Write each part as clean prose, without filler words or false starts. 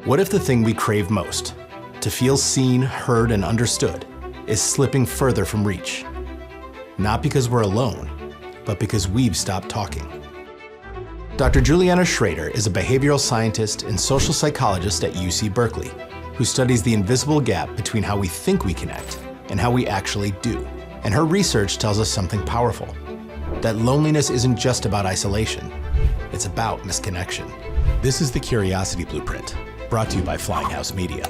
What if the thing we crave most, to feel seen, heard, and understood, is slipping further from reach? Not because we're alone, but because we've stopped talking. Dr. Juliana Schroeder is a behavioral scientist and social psychologist at UC Berkeley, who studies the invisible gap between how we think we connect and how we actually do. And her research tells us something powerful, that loneliness isn't just about isolation, it's about misconnection. This is the Curiosity Blueprint, brought to you by Flying House Media.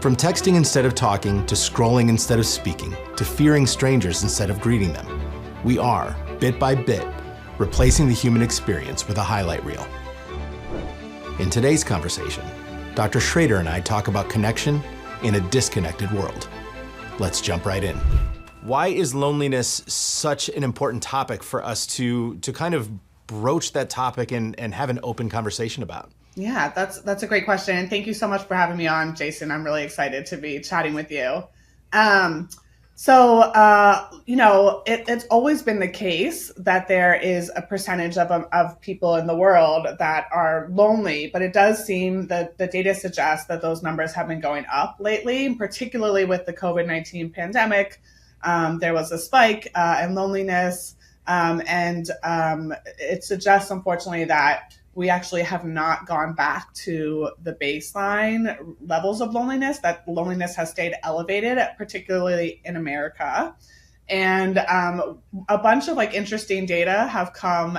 From texting instead of talking, to scrolling instead of speaking, to fearing strangers instead of greeting them, we are, bit by bit, replacing the human experience with a highlight reel. In today's conversation, Dr. Schroeder and I talk about connection in a disconnected world. Let's jump right in. Why is loneliness such an important topic for us to kind of broach that topic and have an open conversation about? Yeah, that's a great question. And thank you so much for having me on, Jason. I'm really excited to be chatting with you. It's always been the case that there is a percentage of people in the world that are lonely, but it does seem that the data suggests that those numbers have been going up lately, particularly with the COVID-19 pandemic. There was a spike in loneliness, and it suggests, unfortunately, that we actually have not gone back to the baseline levels of loneliness, that loneliness has stayed elevated, particularly in America. And a bunch of interesting data have come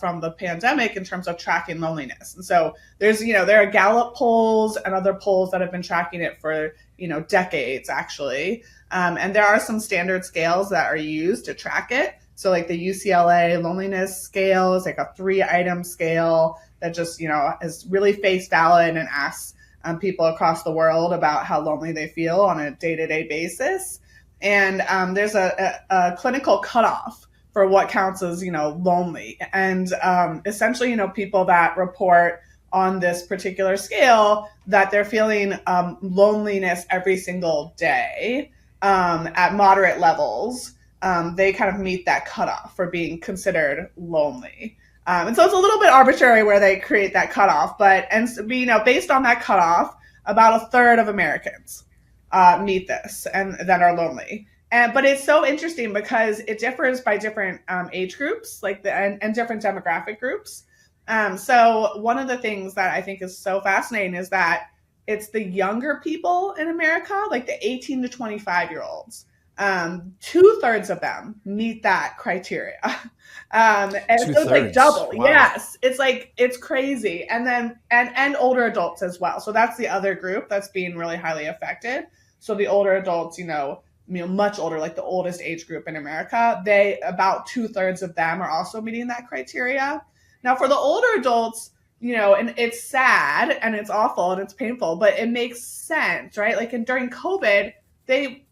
from the pandemic in terms of tracking loneliness. And so there are Gallup polls and other polls that have been tracking it for, decades, actually. And there are some standard scales that are used to track it. So like the UCLA loneliness scale is like a 3-item scale that just, is really face valid and asks people across the world about how lonely they feel on a day-to-day basis. And there's a clinical cutoff for what counts as, lonely. And essentially, people that report on this particular scale that they're feeling loneliness every single day at moderate levels, they kind of meet that cutoff for being considered lonely. And so it's a little bit arbitrary where they create that cutoff, but based on that cutoff, about a third of Americans meet this and that are lonely. But it's so interesting because it differs by different age groups, and different demographic groups. So one of the things that I think is so fascinating is that it's the younger people in America, like the 18 to 25-year-olds. 2/3 of them meet that criteria. And so it's like double. Wow. Yes. It's crazy. And then, and older adults as well. So that's the other group that's being really highly affected. So the older adults, much older, like the oldest age group in America, about 2/3 of them are also meeting that criteria. Now for the older adults, and it's sad and it's awful and it's painful, but it makes sense, right? During COVID,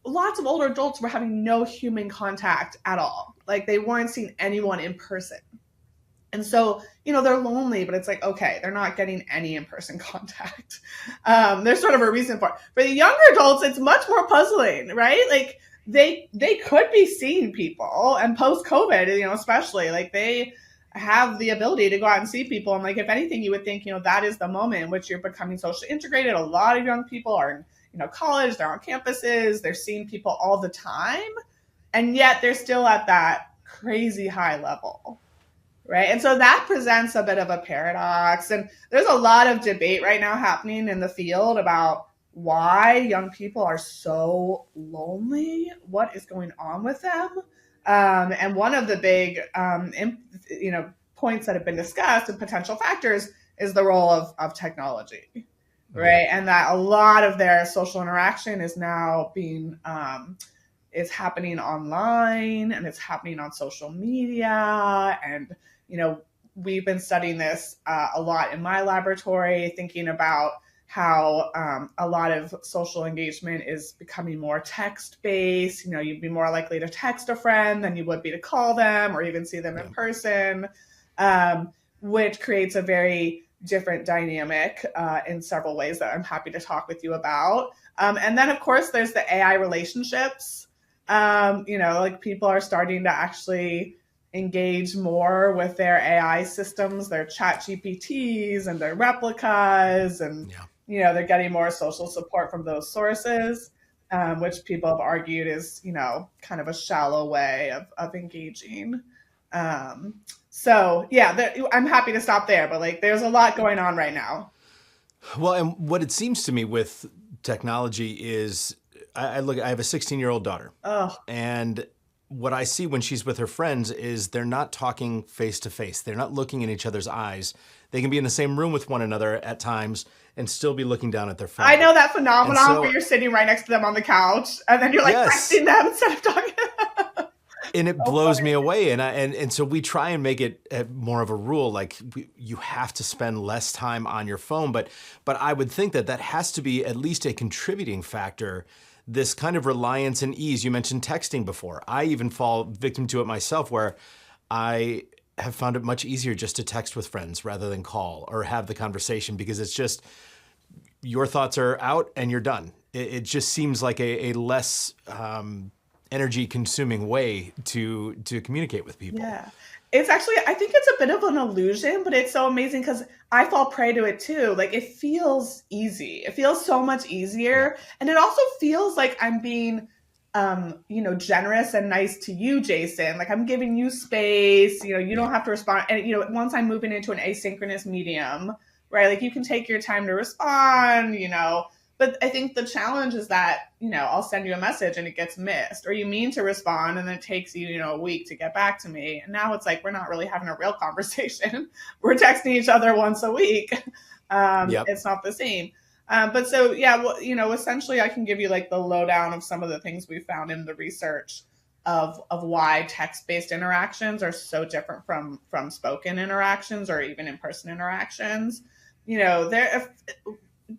lots of older adults were having no human contact at all. They weren't seeing anyone in person. And so, they're lonely, but it's okay, they're not getting any in-person contact. There's sort of a reason for it. For the younger adults, it's much more puzzling, right? They could be seeing people, and post-COVID, especially, they have the ability to go out and see people. And if anything, you would think, that is the moment in which you're becoming socially integrated. A lot of young people are in college, they're on campuses, they're seeing people all the time, and yet they're still at that crazy high level, right? And so that presents a bit of a paradox, and there's a lot of debate right now happening in the field about why young people are so lonely, what is going on with them, and one of the big points that have been discussed and potential factors is the role of technology. Right. And that a lot of their social interaction is now is happening online, and it's happening on social media. And, we've been studying this a lot in my laboratory, thinking about how a lot of social engagement is becoming more text-based. You'd be more likely to text a friend than you would be to call them or even see them in person, which creates a very different dynamic in several ways that I'm happy to talk with you about. And then, of course, there's the AI relationships. People are starting to actually engage more with their AI systems, their chat GPTs and their replicas, and Yeah. they're getting more social support from those sources, which people have argued is kind of a shallow way of engaging. Um, so yeah, I'm happy to stop there, but like there's a lot going on right now. Well, and what it seems to me with technology is I have a 16-year-old daughter, Oh, and what I see when she's with her friends is they're not talking face to face. They're not looking in each other's eyes. They can be in the same room with one another at times and still be looking down at their I phone. know that And phenomenon where so, you're sitting right next to them on the couch and then you're like yes, texting them instead of talking. and it So blows funny. me away. And so we try and make it more of a rule, like you have to spend less time on your phone. But I would think that has to be at least a contributing factor. This kind of reliance and ease. You mentioned texting before. I even fall victim to it myself, where I have found it much easier just to text with friends rather than call or have the conversation, because it's just your thoughts are out and you're done. It just seems like a less energy consuming way to communicate with people. Yeah. It's actually, I think it's a bit of an illusion, but it's so amazing because I fall prey to it too. Like it feels easy. It feels so much Yeah. easier. And it also feels like I'm being, generous and nice to you, Jason. Like I'm giving you space, you Yeah. don't have to respond. And, once I'm moving into an asynchronous medium, right? Like you can take your time to respond, but I think the challenge is that, I'll send you a message and it gets missed, or you mean to respond and then it takes you, a week to get back to me. And now it's like, we're not really having a real conversation. We're texting each other once a week. Yep. It's not the same. But so, yeah, well, essentially I can give you like the lowdown of some of the things we found in the research of why text-based interactions are so different from spoken interactions or even in-person interactions. There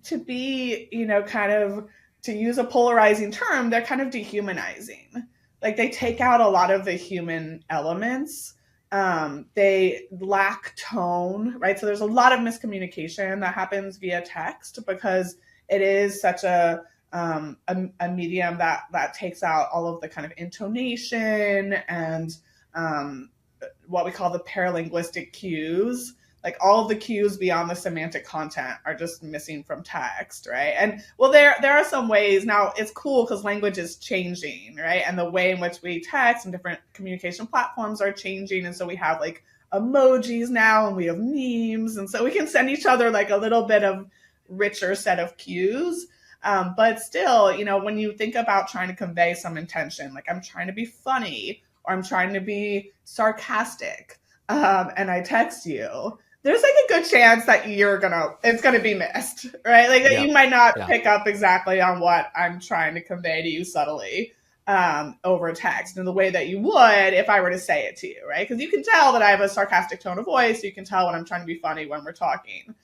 to be, kind of, to use a polarizing term, they're kind of dehumanizing. Like they take out a lot of the human elements. They lack tone, right? So there's a lot of miscommunication that happens via text because it is such a medium that takes out all of the kind of intonation and what we call the paralinguistic cues. Like all of the cues beyond the semantic content are just missing from text, right? And well, there are some ways now. It's cool because language is changing, right? And the way in which we text and different communication platforms are changing, and so we have like emojis now, and we have memes, and so we can send each other like a little bit of richer set of cues. But still, when you think about trying to convey some intention, like I'm trying to be funny or I'm trying to be sarcastic, and I text you, there's like a good chance that it's gonna be missed, right? Like that Yeah. you might not Yeah. pick up exactly on what I'm trying to convey to you subtly over text in the way that you would if I were to say it to you, right? Because you can tell that I have a sarcastic tone of voice. You can tell when I'm trying to be funny when we're talking.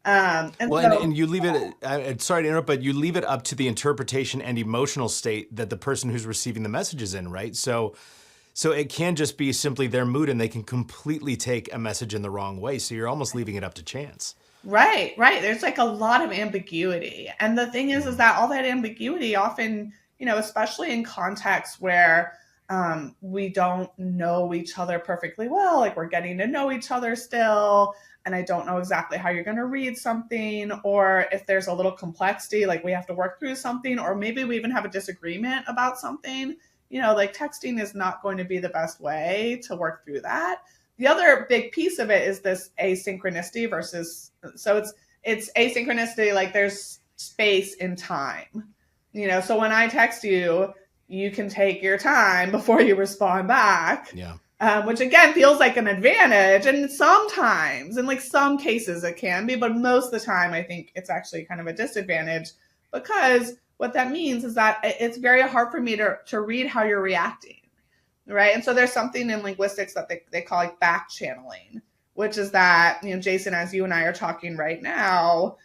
And Well, so and you leave it, sorry to interrupt, but you leave it up to the interpretation and emotional state that the person who's receiving the message is in, right? So it can just be simply their mood and they can completely take a message in the wrong way. So you're almost leaving it up to chance. right, right. There's like a lot of ambiguity. And the thing is Mm. that all that ambiguity often, especially in contexts where we don't know each other perfectly well, like we're getting to know each other still, and I don't know exactly how you're going to read something, or if there's a little complexity, like we have to work through something, or maybe we even have a disagreement about something, like texting is not going to be the best way to work through that. The other big piece of it is this asynchronicity versus, so it's asynchronicity, like there's space in time. So when I text you, you can take your time before you respond back, Yeah. which again feels like an advantage. And sometimes, in like some cases, it can be, but most of the time, I think it's actually kind of a disadvantage because what that means is that it's very hard for me to read how you're reacting, right? And so there's something in linguistics that they call like back channeling, which is that, Jason, as you and I are talking right now,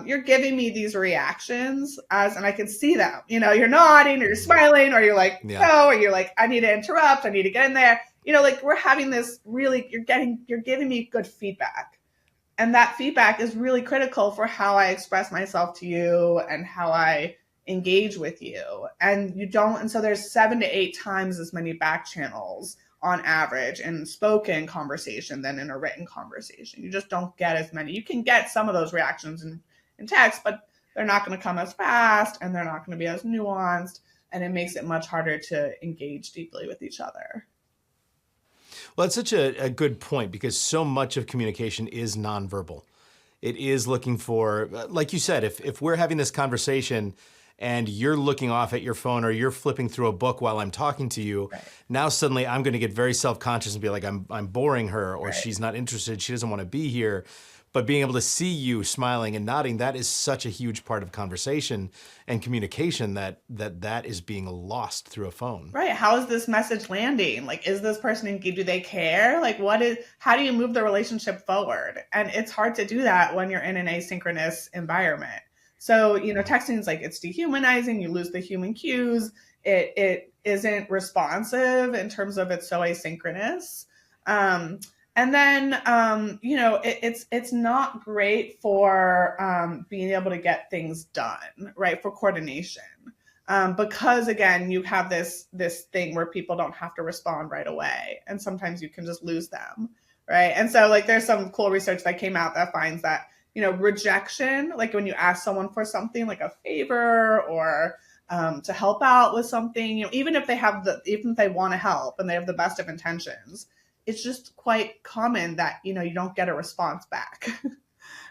you're giving me these reactions and I can see them. You're nodding or you're smiling or you're like, Yeah. no, or you're like, I need to interrupt. I need to get in there. Like we're having this really, you're giving me good feedback. And that feedback is really critical for how I express myself to you and how I engage with you. And so there's 7 to 8 times as many back channels on average in spoken conversation than in a written conversation. You just don't get as many. You can get some of those reactions in text, but they're not going to come as fast and they're not going to be as nuanced. And it makes it much harder to engage deeply with each other. Well, it's such a good point because so much of communication is nonverbal. It is looking for, like you said, if we're having this conversation and you're looking off at your phone or you're flipping through a book while I'm talking to you, right. Now suddenly I'm going to get very self-conscious and be like, I'm boring her, or right. She's not interested, she doesn't want to be here. But being able to see you smiling and nodding, that is such a huge part of conversation and communication that is being lost through a phone. Right. How is this message landing? Like, is this person engaged? Do they care? Like, how do you move the relationship forward? And it's hard to do that when you're in an asynchronous environment. So, texting is like, it's dehumanizing. You lose the human cues. It isn't responsive in terms of it's so asynchronous. And then, it's not great for being able to get things done, right? For coordination. Because again, you have this thing where people don't have to respond right away. And sometimes you can just lose them, right? And so like, there's some cool research that came out that finds that, rejection, like when you ask someone for something like a favor or to help out with something, even if they want to help and they have the best of intentions, it's just quite common that, you don't get a response back.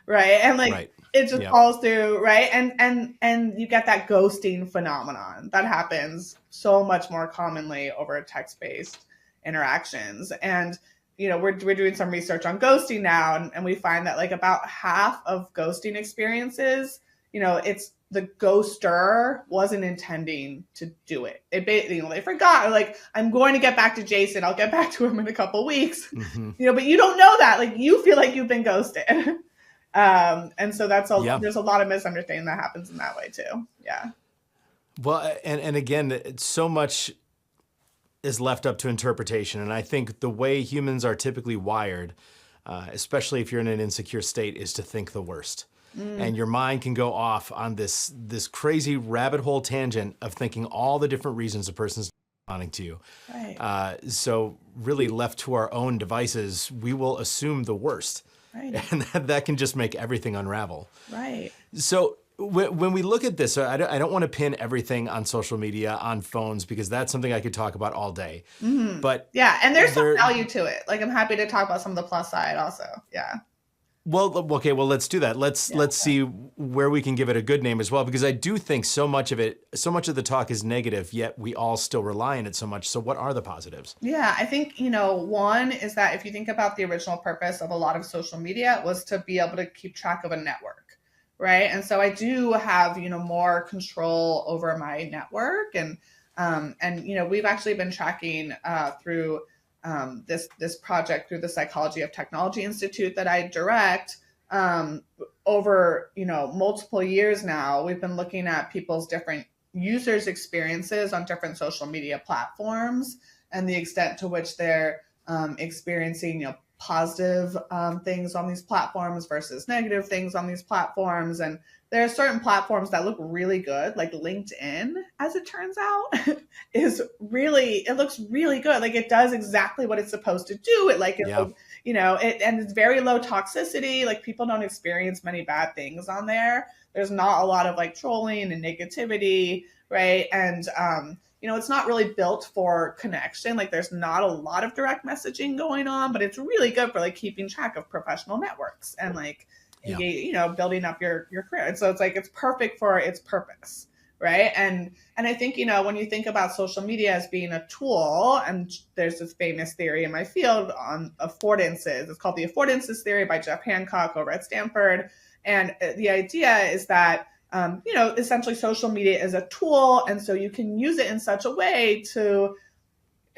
Right. And like, right. It just falls through. Right. And you get that ghosting phenomenon that happens so much more commonly over text-based interactions. And, we're doing some research on ghosting now. And we find that like about half of ghosting experiences, it's the ghoster wasn't intending to do it. They forgot, like, I'm going to get back to Jason. I'll get back to him in a couple weeks, mm-hmm. But you don't know that. Like, you feel like you've been ghosted. And so there's a lot of misunderstanding that happens in that way too. Yeah. Well, and again, so much is left up to interpretation. And I think the way humans are typically wired, especially if you're in an insecure state, is to think the worst. And your mind can go off on this crazy rabbit hole tangent of thinking all the different reasons a person's responding to you. Right. So really left to our own devices, we will assume the worst. Right. And that can just make everything unravel. Right. So when we look at this, I don't want to pin everything on social media, on phones, because that's something I could talk about all day. Mm-hmm. But yeah, and there's some value to it. Like, I'm happy to talk about some of the plus side also. Yeah. Well, okay, let's do that. Let's see where we can give it a good name as well, because I do think so much of the talk is negative, yet we all still rely on it so much. So what are the positives? Yeah, I think, one is that if you think about the original purpose of a lot of social media was to be able to keep track of a network, right? And so I do have, more control over my network. And we've actually been tracking through this project through the Psychology of Technology Institute that I direct over, multiple years now. We've been looking at people's different users' experiences on different social media platforms and the extent to which they're experiencing, positive things on these platforms versus negative things on these platforms. And there are certain platforms that look really good, like LinkedIn, as it turns out, it looks really good. Like, it does exactly what it's supposed to do. And it's very low toxicity. Like, people don't experience many bad things on there. There's not a lot of like trolling and negativity, right? And, it's not really built for connection. Like, there's not a lot of direct messaging going on, but it's really good for like keeping track of professional networks and like, building up your career. And so it's like, it's perfect for its purpose. Right. And I think, when you think about social media as being a tool, and there's this famous theory in my field on affordances, it's called the affordances theory by Jeff Hancock over at Stanford. And the idea is that, essentially social media is a tool. And so you can use it in such a way to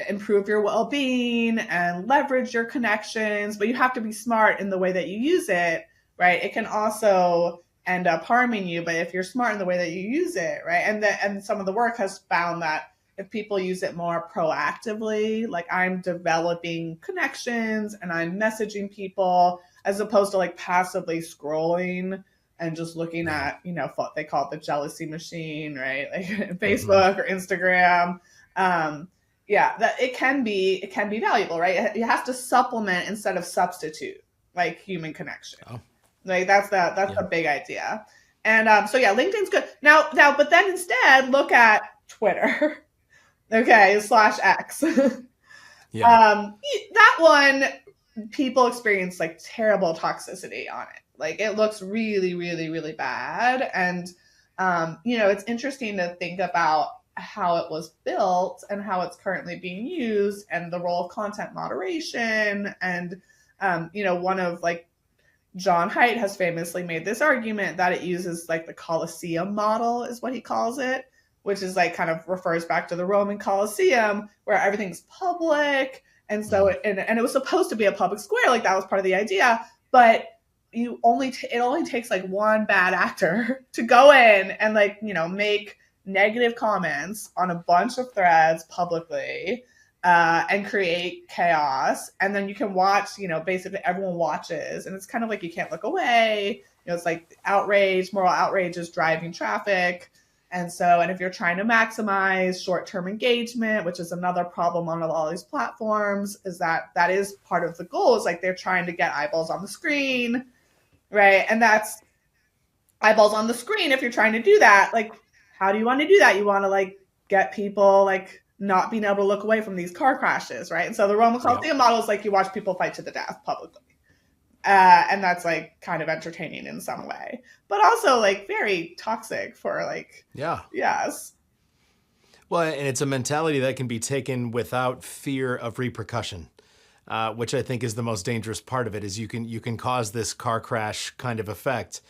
improve your well-being and leverage your connections, but you have to be smart in the way that you use it. Right. It can also end up harming you, but if you're smart in the way that you use it, right. And some of the work has found that if people use it more proactively, like I'm developing connections and I'm messaging people as opposed to like passively scrolling and just looking at, what they call it the jealousy machine, right? Like Facebook or Instagram. Yeah, that it can be valuable, right? It has to supplement instead of substitute, like human connection. Oh, Like that's yeah. the big idea. And so yeah, LinkedIn's good. But then instead look at Twitter. Okay, slash X. Yeah. That one, people experience like terrible toxicity on it. Like it looks really, really, really bad. And, it's interesting to think about how it was built and how it's currently being used and the role of content moderation. And, one of like John Haidt has famously made this argument that it uses like the Colosseum model, is what he calls it, which is like kind of refers back to the Roman Colosseum where everything's public. And so, and it was supposed to be a public square, like that was part of the idea. But it only takes like one bad actor to go in and like, make negative comments on a bunch of threads publicly, and create chaos. And then you can watch, basically everyone watches, and it's kind of like you can't look away. It's like moral outrage is driving traffic. And if you're trying to maximize short-term engagement, which is another problem on all these platforms, is that is part of the goal, is like they're trying to get eyeballs on the screen, right? And that's eyeballs on the screen. If you're trying to do that, like, how do you want to do that? You want to like get people like not being able to look away from these car crashes, right? And so the Roman Colosseum model is like you watch people fight to the death publicly. And that's like kind of entertaining in some way, but also like very toxic for like, yes. Well, and it's a mentality that can be taken without fear of repercussion, which I think is the most dangerous part of it. Is you can cause this car crash kind of effect,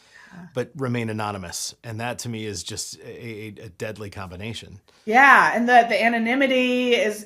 but remain anonymous, and that to me is just a deadly combination. Yeah, and the anonymity is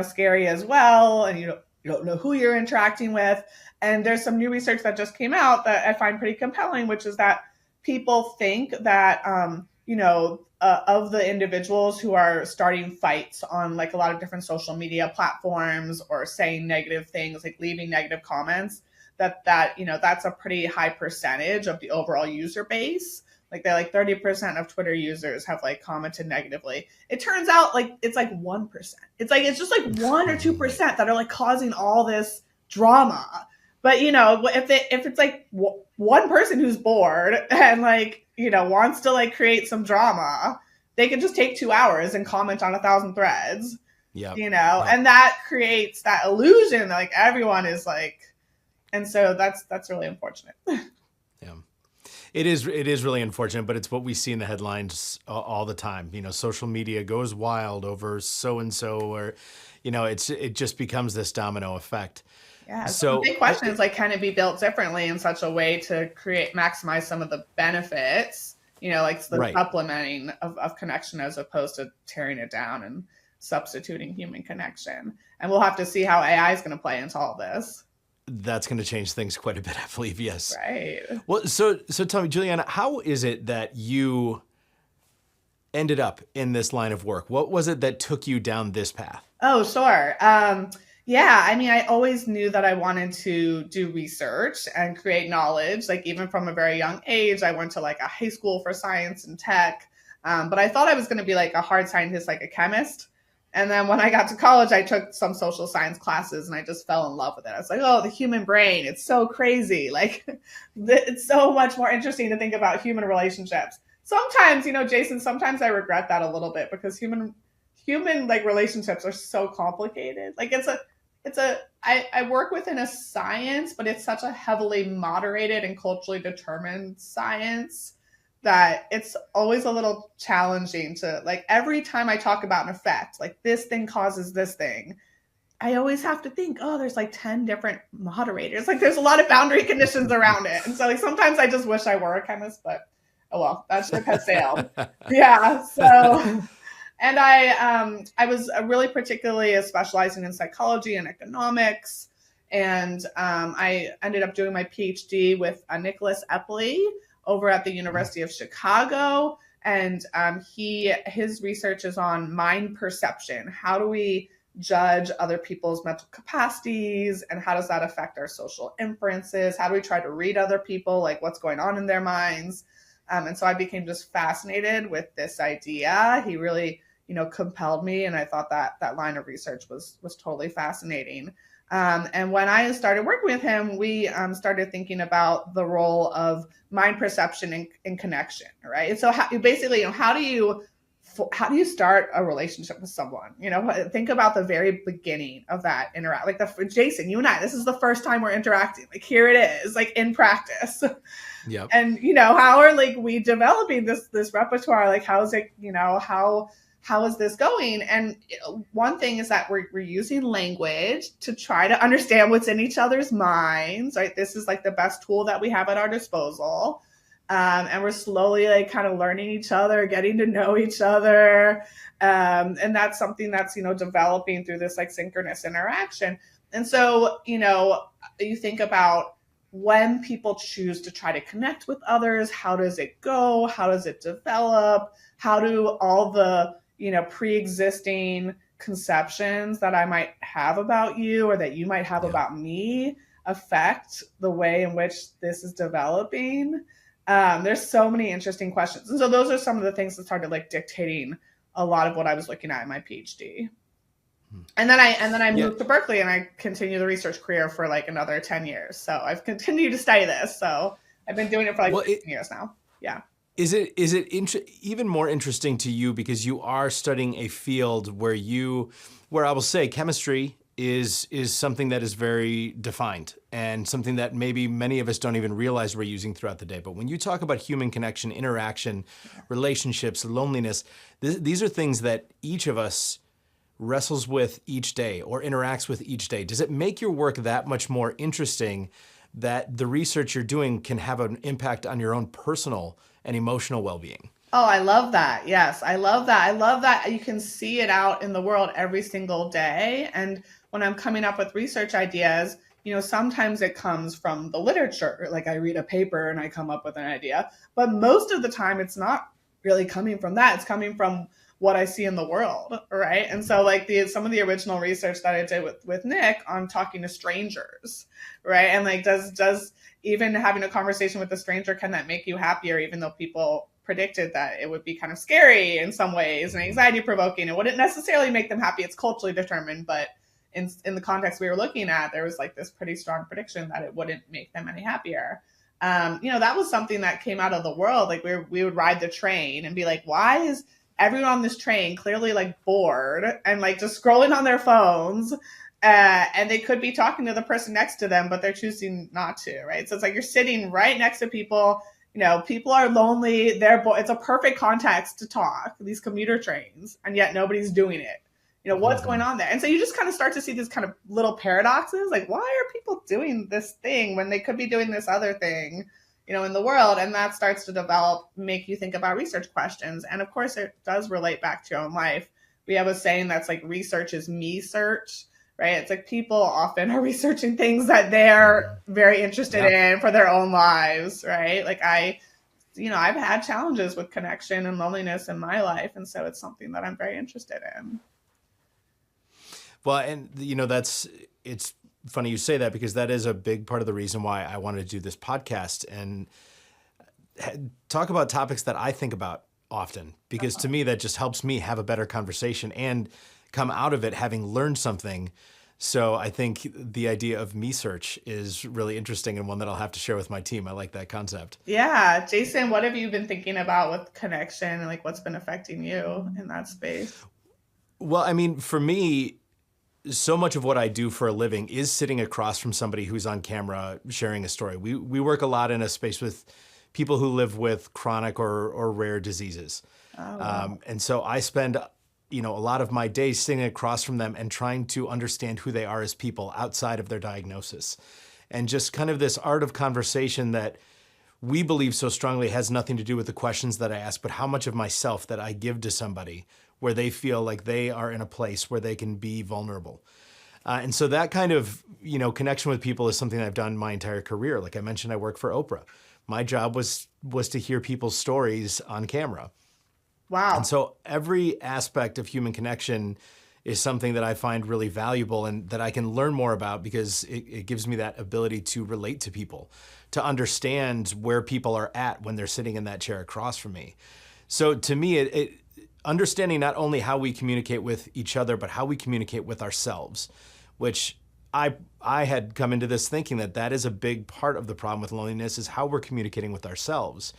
scary as well, and you don't know who you're interacting with. And there's some new research that just came out that I find pretty compelling, which is that people think that of the individuals who are starting fights on like a lot of different social media platforms or saying negative things, like leaving negative comments, that's a pretty high percentage of the overall user base. Like they're like 30% of Twitter users have like commented negatively. It turns out like it's like 1%. It's just like 1 or 2% that are like causing all this drama. But if it's like one person who's bored and like wants to like create some drama, they can just take 2 hours and comment on 1,000 threads. Yeah. And that creates that illusion that like everyone is like, and so that's really unfortunate. Yeah. It is really unfortunate, but it's what we see in the headlines all the time. Social media goes wild over so and so, or it just becomes this domino effect. Yeah. So the big question is like, can it be built differently in such a way to maximize some of the benefits? Like the supplementing of connection as opposed to tearing it down and substituting human connection. And we'll have to see how AI is going to play into all this. That's going to change things quite a bit, I believe. Yes. Right. Well, so tell me, Juliana, how is it that you ended up in this line of work? What was it that took you down this path? Oh, sure. Yeah, I mean, I always knew that I wanted to do research and create knowledge. Like even from a very young age, I went to like a high school for science and tech. But I thought I was going to be like a hard scientist, like a chemist. And then when I got to college, I took some social science classes and I just fell in love with it. I was like, oh, the human brain, it's so crazy. Like it's so much more interesting to think about human relationships. Sometimes, Jason, sometimes I regret that a little bit because human like relationships are so complicated. Like I work within a science, but it's such a heavily moderated and culturally determined science that it's always a little challenging to like every time I talk about an effect, like this thing causes this thing, I always have to think, oh, there's like 10 different moderators. Like there's a lot of boundary conditions around it. And so like sometimes I just wish I were a chemist, but oh well, that ship has sailed. Yeah. So and I was really particularly specializing in psychology and economics. And I ended up doing my PhD with Nicholas Epley over at the University of Chicago. And his research is on mind perception. How do we judge other people's mental capacities and how does that affect our social inferences? How do we try to read other people, like what's going on in their minds? And so I became just fascinated with this idea. He really, compelled me. And I thought that line of research was totally fascinating. And when I started working with him, we started thinking about the role of mind perception and connection, right? And so basically, how do you start a relationship with someone? Think about the very beginning of that interact. Like Jason, you and I, this is the first time we're interacting. Like here it is, like in practice. Yep. And how are like we developing this repertoire? Like how's it? How is this going? And one thing is that we're using language to try to understand what's in each other's minds, right? This is like the best tool that we have at our disposal. And we're slowly like kind of learning each other, getting to know each other. And that's something that's, developing through this like synchronous interaction. And so, you think about when people choose to try to connect with others, how does it go? How does it develop? How do all the, pre-existing conceptions that I might have about you or that you might have about me affect the way in which this is developing? There's so many interesting questions. And so those are some of the things that started like dictating a lot of what I was looking at in my PhD. And then I moved to Berkeley and I continued the research career for like another 10 years. So I've continued to study this. So I've been doing it for like 15 years now. Yeah. Is it even more interesting to you because you are studying a field where I will say chemistry is something that is very defined and something that maybe many of us don't even realize we're using throughout the day. But when you talk about human connection, interaction, relationships, loneliness, these are things that each of us wrestles with each day or interacts with each day. Does it make your work that much more interesting that the research you're doing can have an impact on your own personal and emotional well-being? Oh, I love that. Yes, I love that. I love that you can see it out in the world every single day. And when I'm coming up with research ideas, sometimes it comes from the literature. Like I read a paper and I come up with an idea. But most of the time, it's not really coming from that. It's coming from what I see in the world, right? And so like some of the original research that I did with Nick on talking to strangers, right? And like does even having a conversation with a stranger, can that make you happier, even though people predicted that it would be kind of scary in some ways and anxiety provoking? It wouldn't necessarily make them happy. It's culturally determined, but in the context we were looking at, there was like this pretty strong prediction that it wouldn't make them any happier. That was something that came out of the world. Like we would ride the train and be like, why is everyone on this train clearly like bored and like just scrolling on their phones, and they could be talking to the person next to them, but they're choosing not to, right? So it's like you're sitting right next to people, people are lonely, they're bored. It's a perfect context to talk, these commuter trains, and yet nobody's doing it. What's going on there? And so you just kind of start to see these kind of little paradoxes, like why are people doing this thing when they could be doing this other thing? In the world, and that starts to make you think about research questions. And of course, it does relate back to your own life. We have a saying that's like, research is me search, right? It's like people often are researching things that they're very interested in for their own lives, right? Like I've had challenges with connection and loneliness in my life. And so it's something that I'm very interested in. Well, and it's funny you say that because that is a big part of the reason why I wanted to do this podcast and talk about topics that I think about often, because to me, that just helps me have a better conversation and come out of it having learned something. So I think the idea of me search is really interesting and one that I'll have to share with my team. I like that concept. Yeah. Jason, what have you been thinking about with connection and like what's been affecting you in that space? Well, I mean, for me, so much of what I do for a living is sitting across from somebody who's on camera sharing a story. We work a lot in a space with people who live with chronic or rare diseases. Oh, wow. And so I spend, a lot of my days sitting across from them and trying to understand who they are as people outside of their diagnosis. And just kind of this art of conversation that we believe so strongly has nothing to do with the questions that I ask, but how much of myself that I give to somebody where they feel like they are in a place where they can be vulnerable. And so that kind of, connection with people is something I've done my entire career. Like I mentioned, I work for Oprah. My job was to hear people's stories on camera. Wow. And so every aspect of human connection is something that I find really valuable and that I can learn more about because it gives me that ability to relate to people, to understand where people are at when they're sitting in that chair across from me. So to me, understanding not only how we communicate with each other, but how we communicate with ourselves, which I had come into this thinking that is a big part of the problem with loneliness, is how we're communicating with ourselves.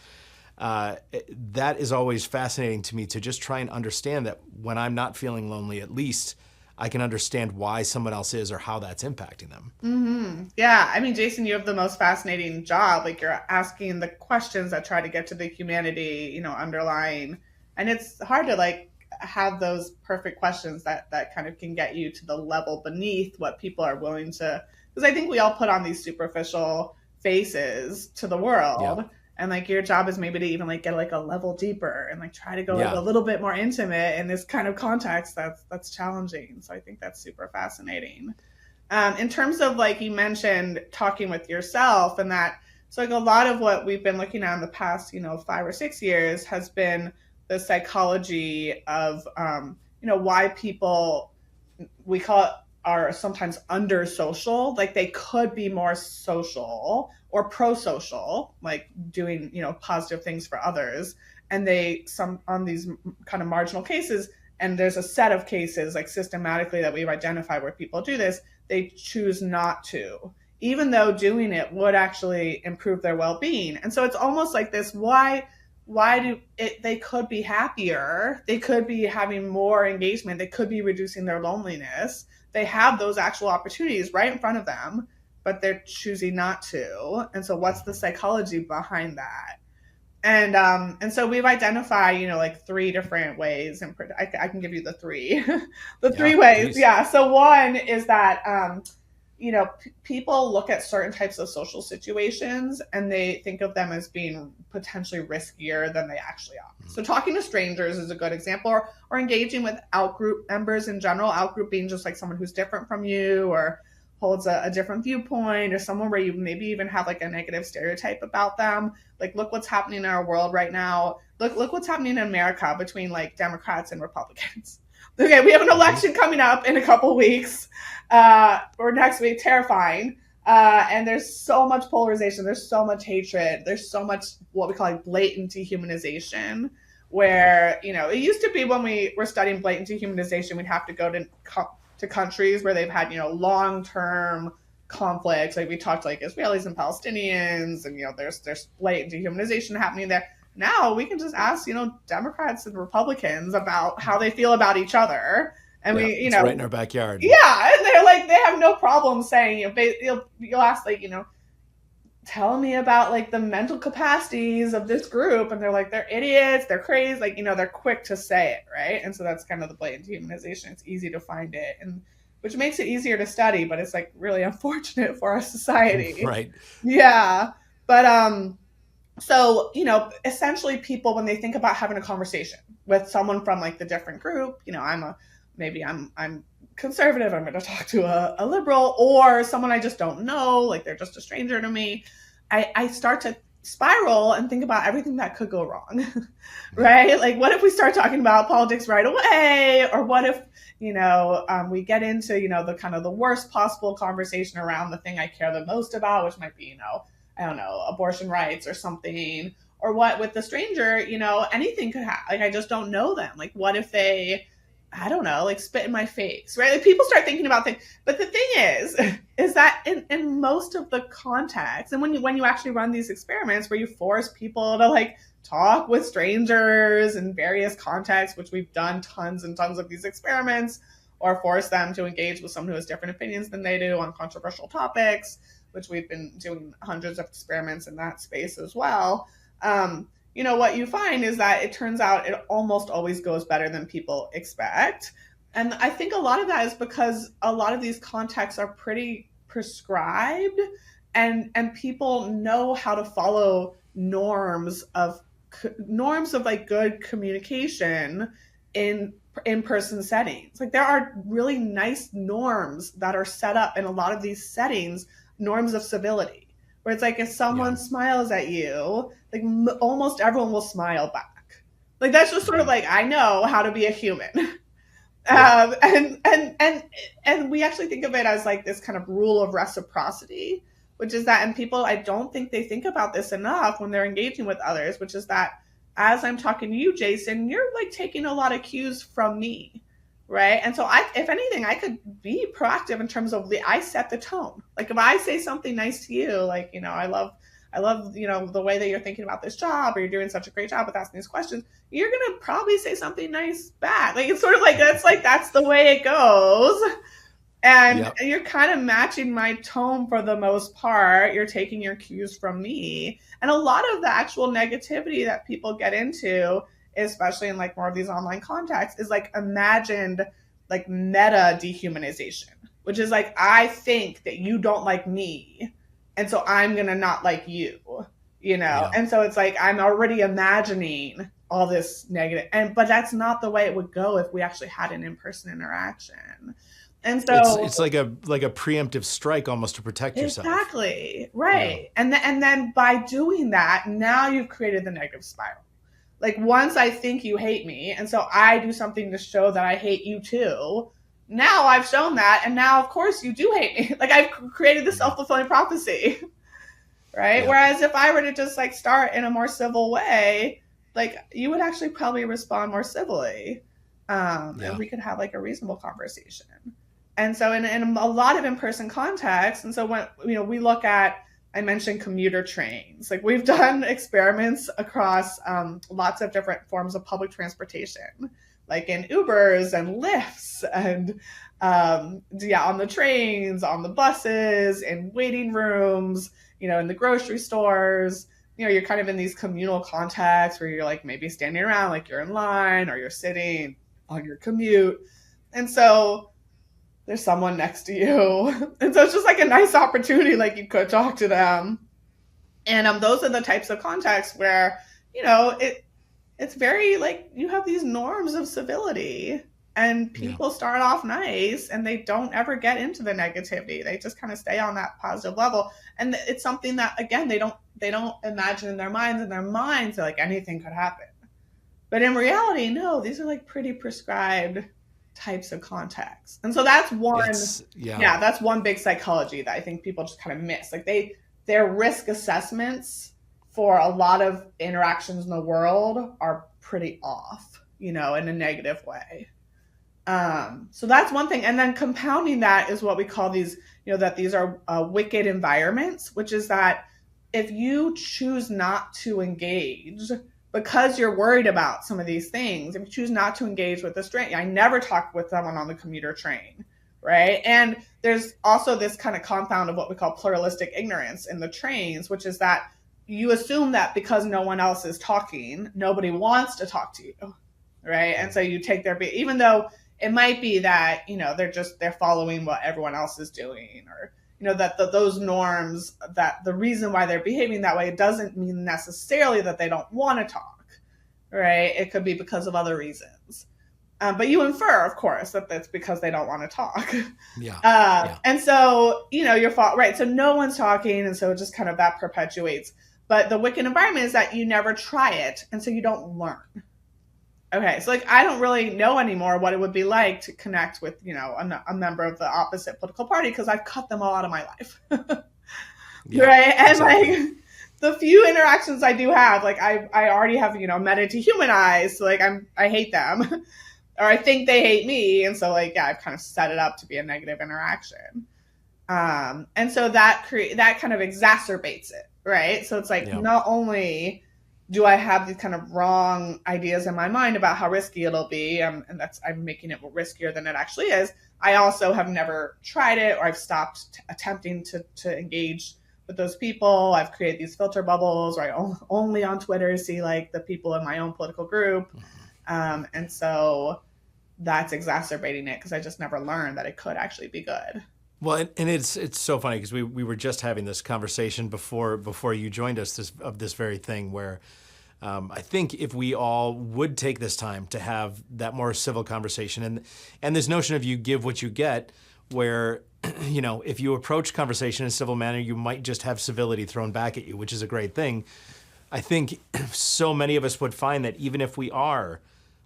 That is always fascinating to me, to just try and understand that when I'm not feeling lonely, at least I can understand why someone else is or how that's impacting them. Mm-hmm. Yeah. I mean, Jason, you have the most fascinating job. Like, you're asking the questions that try to get to the humanity, underlying. And it's hard to like have those perfect questions that kind of can get you to the level beneath what people are willing to, because I think we all put on these superficial faces to the world. Yeah. And like your job is maybe to even like get like a level deeper and like try to go like Yeah. a little bit more intimate in this kind of context that's challenging. So I think that's super fascinating. In terms of like you mentioned talking with yourself and that, so like a lot of what we've been looking at in the past 5 or 6 years has been the psychology of why people, we call it, are sometimes under social, like they could be more social or pro-social, like doing positive things for others, and they some on these kind of marginal cases, and there's a set of cases like systematically that we've identified where people do this, they choose not to, even though doing it would actually improve their well-being. And so it's almost like this, they could be happier, they could be having more engagement, they could be reducing their loneliness, they have those actual opportunities right in front of them, but they're choosing not to. And so what's the psychology behind that? And so we've identified like 3 different ways, and I can give you the 3 3 ways. Please. Yeah. So one is that people look at certain types of social situations and they think of them as being potentially riskier than they actually are. So talking to strangers is a good example, or engaging with outgroup members in general, outgroup being just like someone who's different from you or holds a different viewpoint, or someone where you maybe even have like a negative stereotype about them. Like, look what's happening in our world right now. Look what's happening in America between like Democrats and Republicans. Okay, we have an election coming up in a couple weeks, or next week, terrifying. And there's so much polarization. There's so much hatred. There's so much what we call like blatant dehumanization, where, it used to be when we were studying blatant dehumanization, we'd have to go to countries where they've had, long-term conflicts. Like we talked to like Israelis and Palestinians, and, there's blatant dehumanization happening there. Now we can just ask, Democrats and Republicans about how they feel about each other. And it's right in our backyard. Yeah. And they're like, they have no problem saying, you'll ask like, tell me about like the mental capacities of this group. And they're like, they're idiots, they're crazy. Like, they're quick to say it. Right. And so that's kind of the blatant dehumanization. It's easy to find it, and which makes it easier to study, but it's like really unfortunate for our society. Right. Yeah. But, so, essentially people, when they think about having a conversation with someone from like the different group, I'm conservative, I'm going to talk to a liberal, or someone I just don't know, like they're just a stranger to me, I start to spiral and think about everything that could go wrong, right? Like, what if we start talking about politics right away? Or what if, we get into, the kind of the worst possible conversation around the thing I care the most about, which might be, I don't know, abortion rights or something. Or what with the stranger, anything could happen. Like, I just don't know them. Like, what if they, I don't know, like spit in my face, right? Like, people start thinking about things. But the thing is that in most of the contexts, and when you actually run these experiments where you force people to like talk with strangers in various contexts, which we've done tons and tons of these experiments, or force them to engage with someone who has different opinions than they do on controversial topics, which we've been doing hundreds of experiments in that space as well. What you find is that it turns out it almost always goes better than people expect. And I think a lot of that is because a lot of these contexts are pretty prescribed, and people know how to follow norms of like good communication in in-person settings. Like, there are really nice norms that are set up in a lot of these settings, norms of civility, where it's like, if someone smiles at you, like almost everyone will smile back. Like, that's just sort of like, I know how to be a human. And we actually think of it as like this kind of rule of reciprocity, which is that, and people, I don't think they think about this enough when they're engaging with others, which is that as I'm talking to you, Jason, you're like taking a lot of cues from me, right? And so if anything, I could be proactive in terms of I set the tone. Like if I say something nice to you, like, I love, the way that you're thinking about this job, or you're doing such a great job with asking these questions, you're going to probably say something nice back. Like, it's sort of that's the way it goes. And Yep. you're kind of matching my tone for the most part. You're taking your cues from me. And a lot of the actual negativity that people get into, especially in like more of these online contexts, is like imagined like meta dehumanization, which is like, I think that you don't like me, and so I'm gonna not like you, Yeah. And so it's like I'm already imagining all this negative, but that's not the way it would go if we actually had an in-person interaction. And so It's like a preemptive strike almost to protect yourself. exactly Yeah. right, and then by doing that, now you've created the negative spiral. Like once I think you hate me, and so I do something to show that I hate you too. Now I've shown that, and now of course you do hate me. Like I've created the self-fulfilling prophecy, right? Yeah. Whereas if I were to just like start in a more civil way, like you would actually probably respond more civilly, and Yeah. we could have like a reasonable conversation. And so in a lot of in-person contexts, and so when we look at, I mentioned commuter trains, like we've done experiments across lots of different forms of public transportation, like in Ubers and Lyfts and on the trains, on the buses, in waiting rooms, in the grocery stores. You're kind of in these communal contexts where you're like maybe standing around, like you're in line or you're sitting on your commute. And so there's someone next to you. And so it's just like a nice opportunity, like you could talk to them. And those are the types of contexts where, it's very like you have these norms of civility, and Yeah. people start off nice and they don't ever get into the negativity. They just kind of stay on that positive level. And it's something that again they don't imagine in their minds. In their minds, they're like anything could happen. But in reality, no, these are like pretty prescribed types of contexts. And so that's one, Yeah. yeah, that's one big psychology that I think people just kind of miss. Like their risk assessments for a lot of interactions in the world are pretty off, in a negative way. So that's one thing. And then compounding that is what we call these, that these are wicked environments, which is that if you choose not to engage because you're worried about some of these things, if you choose not to engage with a stranger, I never talked with someone on the commuter train, right? And there's also this kind of compound of what we call pluralistic ignorance in the trains, which is that you assume that because no one else is talking, nobody wants to talk to you, right? And so you take even though it might be that they're following what everyone else is doing, or that those norms, that the reason why they're behaving that way, it doesn't mean necessarily that they don't want to talk, right? It could be because of other reasons, but you infer, of course, that that's because they don't want to talk. Yeah. And so your fault, right? So no one's talking, and so just kind of that perpetuates. But the wicked environment is that you never try it, and so you don't learn. Okay, so like I don't really know anymore what it would be like to connect with a member of the opposite political party because I've cut them all out of my life. Yeah. Right? And Exactly. like the few interactions I do have, like I already have meta dehumanized, so like I hate them, or I think they hate me, and so like I've kind of set it up to be a negative interaction. And so that kind of exacerbates it, right? So it's like not only do I have these kind of wrong ideas in my mind about how risky it'll be, and I'm making it riskier than it actually is. I also have never tried it, or I've stopped attempting to engage with those people. I've created these filter bubbles where I only on Twitter see like the people in my own political group, and so that's exacerbating it because I just never learned that it could actually be good. Well, and it's so funny because we were just having this conversation before you joined us of this very thing where I think if we all would take this time to have that more civil conversation and this notion of you give what you get, where if you approach conversation in a civil manner, you might just have civility thrown back at you, which is a great thing. I think so many of us would find that even if we are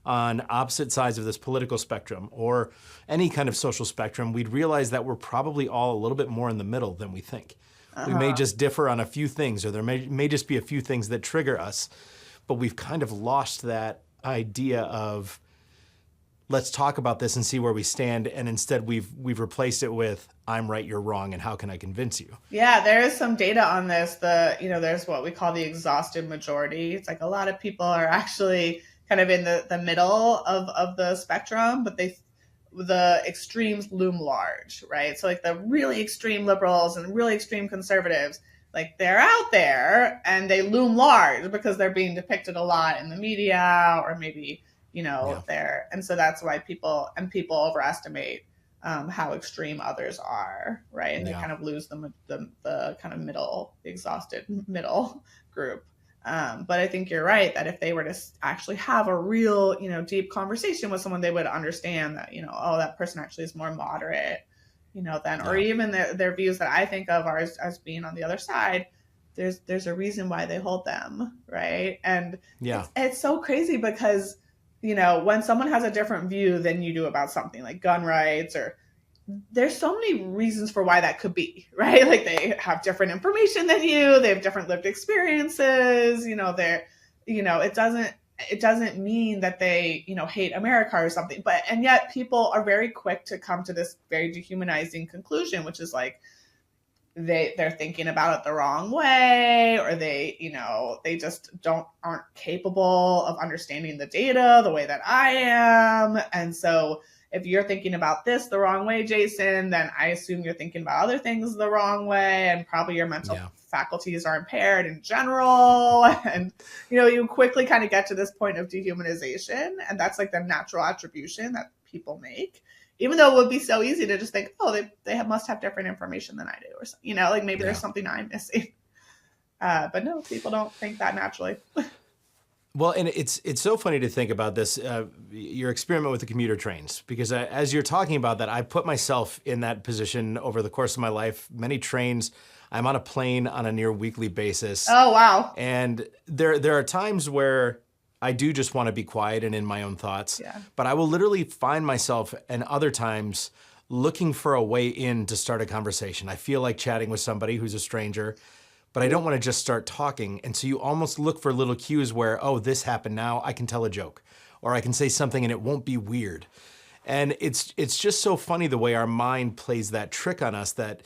on opposite sides of this political spectrum or any kind of social spectrum, we'd realize that we're probably all a little bit more in the middle than we think. We may just differ on a few things, or there may just be a few things that trigger us. but we've kind of lost that idea of let's talk about this and see where we stand. And instead we've replaced it with I'm right, you're wrong, and how can I convince you? Yeah, there is some data on this. There's what we call the exhausted majority. It's like a lot of people are actually kind of in the middle of the spectrum, but the extremes loom large, right? So like the really extreme liberals and really extreme conservatives, like they're out there and they loom large because they're being depicted a lot in the media, or maybe, they're, and so that's why people overestimate how extreme others are, right? And they kind of lose the kind of middle, exhausted middle group. But I think you're right that if they were to actually have a real, deep conversation with someone, they would understand that, that person actually is more moderate, or even their views that I think of as being on the other side. There's a reason why they hold them, right? And it's so crazy because, when someone has a different view than you do about something like gun rights, or there's so many reasons for why that could be, right? Like they have different information than you, they have different lived experiences, it doesn't mean that they, hate America or something, and yet people are very quick to come to this very dehumanizing conclusion, which is like, they're thinking about it the wrong way, or they just aren't capable of understanding the data the way that I am. And so if you're thinking about this the wrong way, Jason, then I assume you're thinking about other things the wrong way, and probably your mental faculties are impaired in general. And, you quickly kind of get to this point of dehumanization. And that's like the natural attribution that people make, even though it would be so easy to just think, oh, they must have different information than I do, or something, like maybe there's something I'm missing. But no, people don't think that naturally. Well, and it's so funny to think about this, your experiment with the commuter trains, because as you're talking about that, I put myself in that position over the course of my life. Many trains, I'm on a plane on a near weekly basis. Oh, wow. And there are times where I do just want to be quiet and in my own thoughts, but I will literally find myself, and other times, looking for a way in to start a conversation. I feel like chatting with somebody who's a stranger, but I don't want to just start talking. And so you almost look for little cues where, oh, this happened now, I can tell a joke, or I can say something and it won't be weird. And it's just so funny the way our mind plays that trick on us, that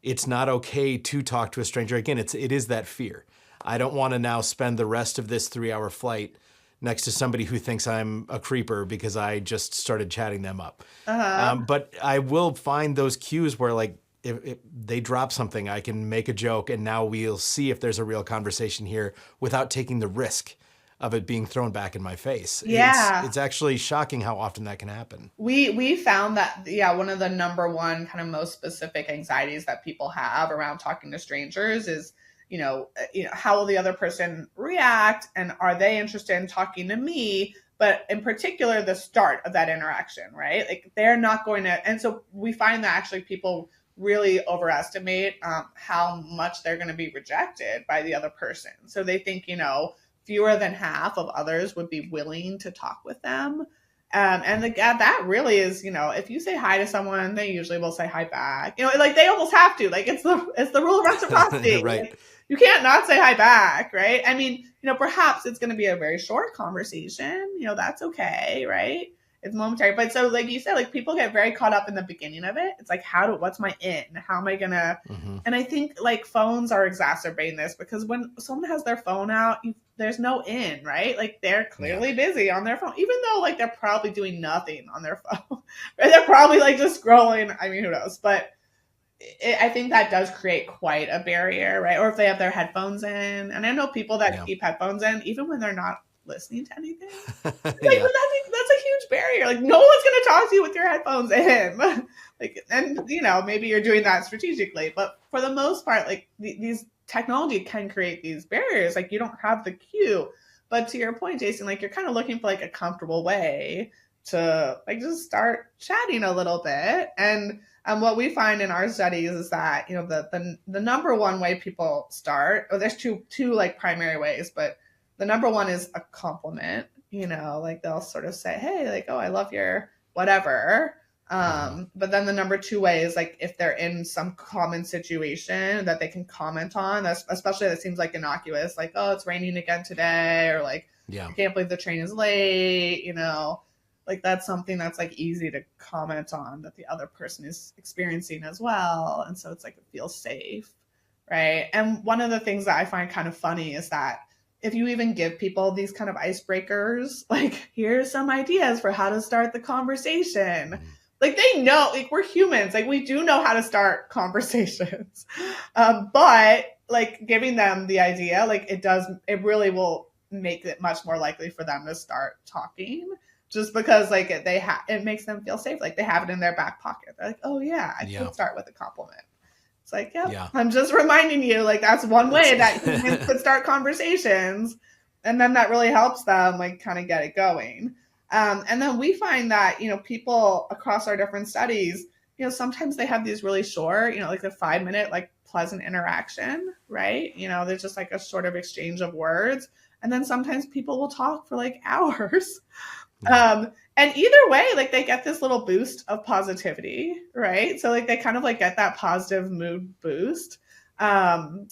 it's not okay to talk to a stranger. Again, it is that fear. I don't want to now spend the rest of this 3-hour flight next to somebody who thinks I'm a creeper because I just started chatting them up. But I will find those cues where, like, if they drop something, I can make a joke, and now we'll see if there's a real conversation here without taking the risk of it being thrown back in my face. It's actually shocking how often that can happen. We found that, one of the number one kind of most specific anxieties that people have around talking to strangers is, how will the other person react, and are they interested in talking to me? But in particular, the start of that interaction, right? Like they're not going to, and so we find that actually people really overestimate how much they're going to be rejected by the other person. So they think, fewer than half of others would be willing to talk with them. And that really is, if you say hi to someone, they usually will say hi back. Like they almost have to. Like it's the rule of reciprocity. Right. Like, you can't not say hi back, right? I mean, perhaps it's going to be a very short conversation. That's okay, right? It's momentary. But so like you said, like people get very caught up in the beginning of it. It's like, what's my in? How am I going to, and I think like phones are exacerbating this, because when someone has their phone out, there's no in, right? Like they're clearly busy on their phone, even though like they're probably doing nothing on their phone. Right? They're probably like just scrolling. I mean, who knows? But I think that does create quite a barrier, right? Or if they have their headphones in. And I know people that keep headphones in, even when they're not listening to anything. Like, but that's a huge barrier. Like no one's going to talk to you with your headphones in. Like, and maybe you're doing that strategically, but for the most part, like these technology can create these barriers. Like you don't have the cue. But to your point, Jason, like you're kind of looking for like a comfortable way to like just start chatting a little bit. And what we find in our studies is that, the number one way people start, or there's two like primary ways, but the number one is a compliment, like they'll sort of say, hey, like, oh, I love your whatever. But then the number two way is like if they're in some common situation that they can comment on, that's especially that seems like innocuous, like, oh, it's raining again today, or like, Yeah. I can't believe the train is late, like that's something that's like easy to comment on that the other person is experiencing as well. And so it's like it feels safe. Right. And one of the things that I find kind of funny is that if you even give people these kind of icebreakers, like, here's some ideas for how to start the conversation. Like, they know, like, we're humans, like, we do know how to start conversations. But like giving them the idea, like, it really will make it much more likely for them to start talking, just because like it makes them feel safe. Like they have it in their back pocket. They're like, oh yeah, I could start with a compliment. It's like, yeah, I'm just reminding you, like, that's one way that humans could start conversations. And then that really helps them, like, kind of get it going. And then we find that, people across our different studies, sometimes they have these really short, like the 5-minute, like, pleasant interaction, right? There's just like a sort of exchange of words. And then sometimes people will talk for like hours. And either way, like they get this little boost of positivity, right? So like they kind of like get that positive mood boost. Now,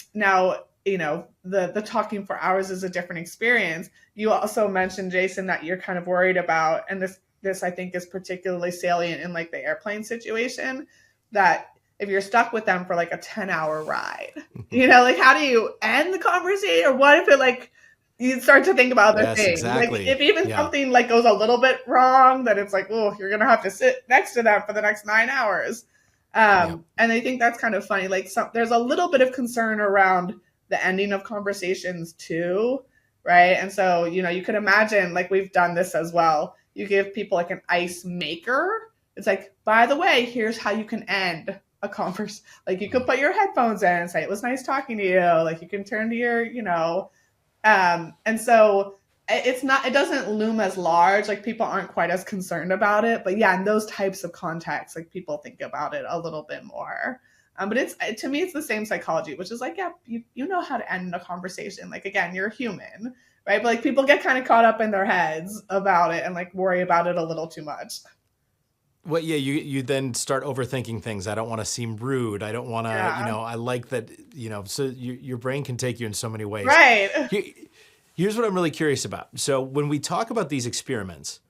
the talking for hours is a different experience. You also mentioned, Jason, that you're kind of worried about, and this I think is particularly salient in like the airplane situation, that if you're stuck with them for like a 10-hour ride, like how do you end the conversation? Or what if it like, you start to think about other things. Exactly. Like if even something like goes a little bit wrong, that it's like, oh, you're gonna have to sit next to them for the next 9 hours. And I think that's kind of funny. Like there's a little bit of concern around the ending of conversations too, right? And so you could imagine, like we've done this as well. You give people like an ice maker. It's like, by the way, here's how you can end a conversation. Like you could put your headphones in and say, it was nice talking to you. Like you can turn to your, and so it doesn't loom as large, like people aren't quite as concerned about it, but yeah, in those types of contexts, like people think about it a little bit more. But to me, it's the same psychology, which is like, yeah, you know how to end a conversation. Like, again, you're human, right? But like people get kind of caught up in their heads about it and like worry about it a little too much. Well, yeah, you then start overthinking things. I don't want to seem rude. I don't want to, I like that, so your brain can take you in so many ways. Right. Here's what I'm really curious about. So when we talk about these experiments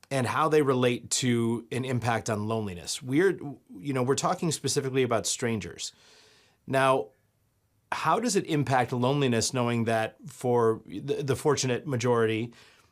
and how they relate to an impact on loneliness, we're talking specifically about strangers. Now, how does it impact loneliness knowing that for the fortunate majority,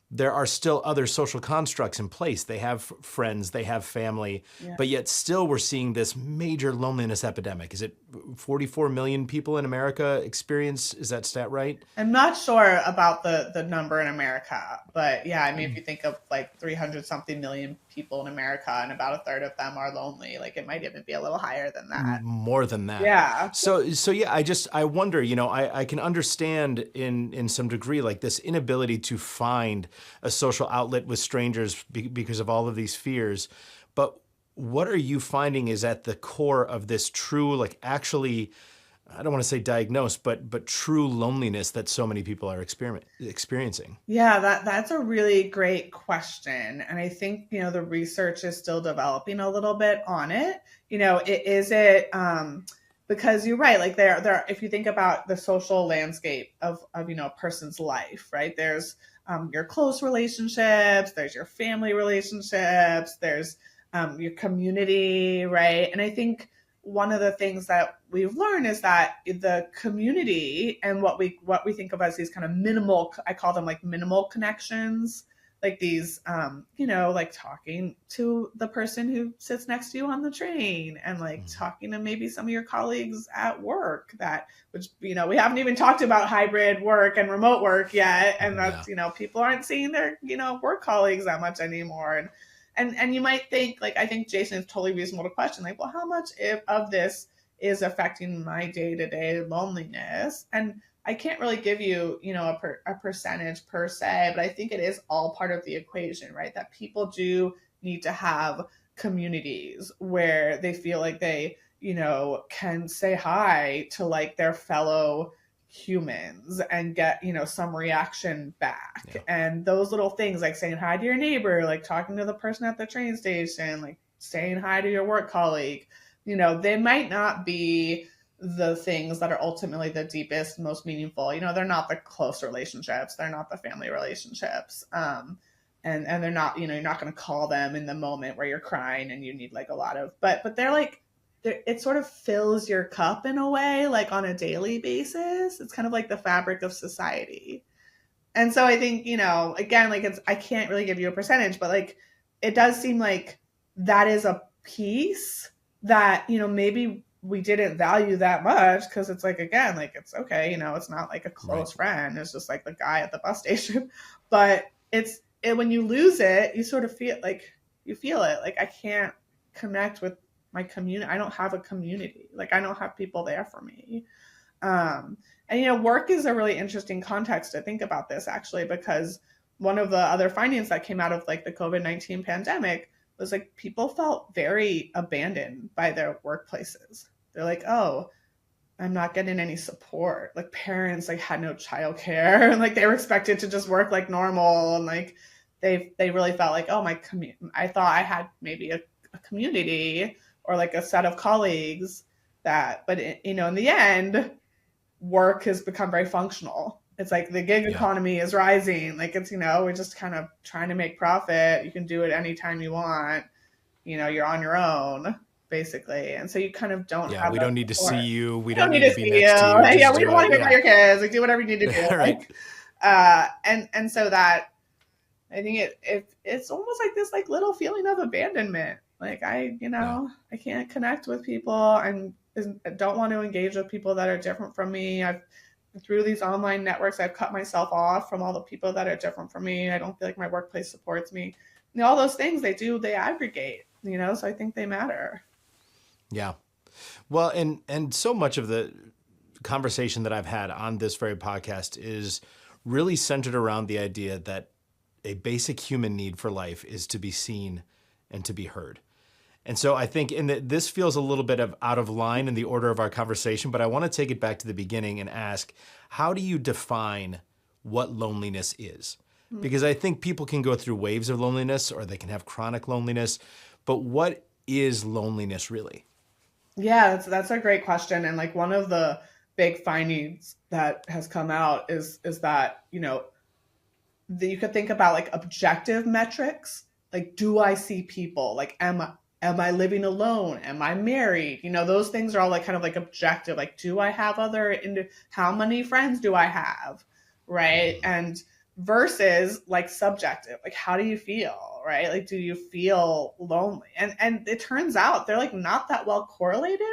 there are still other social constructs in place? They have friends, they have family, but yet still we're seeing this major loneliness epidemic. Is it 44 million people in America experience? Is that stat right? I'm not sure about the number in America, but yeah, I mean, if you think of like 300 something million people in America and about a third of them are lonely, like it might even be a little higher than that. More than that. Yeah. So yeah, I wonder, I can understand in some degree like this inability to find a social outlet with strangers because of all of these fears. But what are you finding is at the core of this true, like actually, I don't want to say diagnosed, but true loneliness that so many people are experiencing? Yeah, that's a really great question. And I think, the research is still developing a little bit on it. Because you're right, like there, if you think about the social landscape of a person's life, right? There's your close relationships, there's your family relationships, there's your community, right? And I think one of the things that we've learned is that the community and what we think of as these kind of minimal, I call them like minimal connections, like these, like talking to the person who sits next to you on the train and like talking to maybe some of your colleagues at work which we haven't even talked about hybrid work and remote work yet. And that's, people aren't seeing their, work colleagues that much anymore. And you might think, like, I think Jason, it's totally reasonable to question, like, well, how much of this is affecting my day-to-day loneliness? And I can't really give you, a percentage per se, but I think it is all part of the equation, right? That people do need to have communities where they feel like they, can say hi to like their fellow humans and get some reaction back. And those little things, like saying hi to your neighbor, like talking to the person at the train station, like saying hi to your work colleague. They might not be the things that are ultimately the deepest, most meaningful. They're not the close relationships. They're not the family relationships. And they're not, you're not going to call them in the moment where you're crying and you need like a lot of, but they're like, it sort of fills your cup in a way, like on a daily basis. It's kind of like the fabric of society. And so I think, again, like I can't really give you a percentage, but like, it does seem like that is a piece that, maybe we didn't value that much because it's like, again, like it's okay, it's not like a close friend. It's just like the guy at the bus station. But when you lose it, you sort of feel like I can't connect with my community. I don't have a community. Like I don't have people there for me. And work is a really interesting context to think about this actually, because one of the other findings that came out of like the COVID-19 pandemic was like people felt very abandoned by their workplaces. They're like, oh, I'm not getting any support. Like parents like had no childcare and like they were expected to just work like normal, and like they really felt like, oh, I thought I had maybe a community or like a set of colleagues but in the end, work has become very functional. It's like the gig economy is rising. Like it's, we're just kind of trying to make profit. You can do it anytime you want. You're on your own basically. And so you kind of don't have we don't need support. to see you. We don't need to be next to you. Yeah, we don't want to hear about your kids. Like do whatever you need to do. Right. And so that I think it's almost like this like little feeling of abandonment. Like I can't connect with people. I don't want to engage with people that are different from me. Through these online networks, I've cut myself off from all the people that are different from me. I don't feel like my workplace supports me. All those things they aggregate, so I think they matter. Yeah. Well, and so much of the conversation that I've had on this very podcast is really centered around the idea that a basic human need for life is to be seen and to be heard. And so I think this feels a little bit out of line in the order of our conversation, but I want to take it back to the beginning and ask, how do you define what loneliness is? Because I think people can go through waves of loneliness or they can have chronic loneliness, but what is loneliness really? Yeah, that's a great question. And like one of the big findings that has come out is that, you could think about like objective metrics. Like, do I see people? Like, am I living alone? Am I married? Those things are all like kind of like objective. Like, do I have how many friends do I have? Right. And versus like subjective, like, how do you feel? Right. Like, do you feel lonely? And it turns out they're like not that well correlated.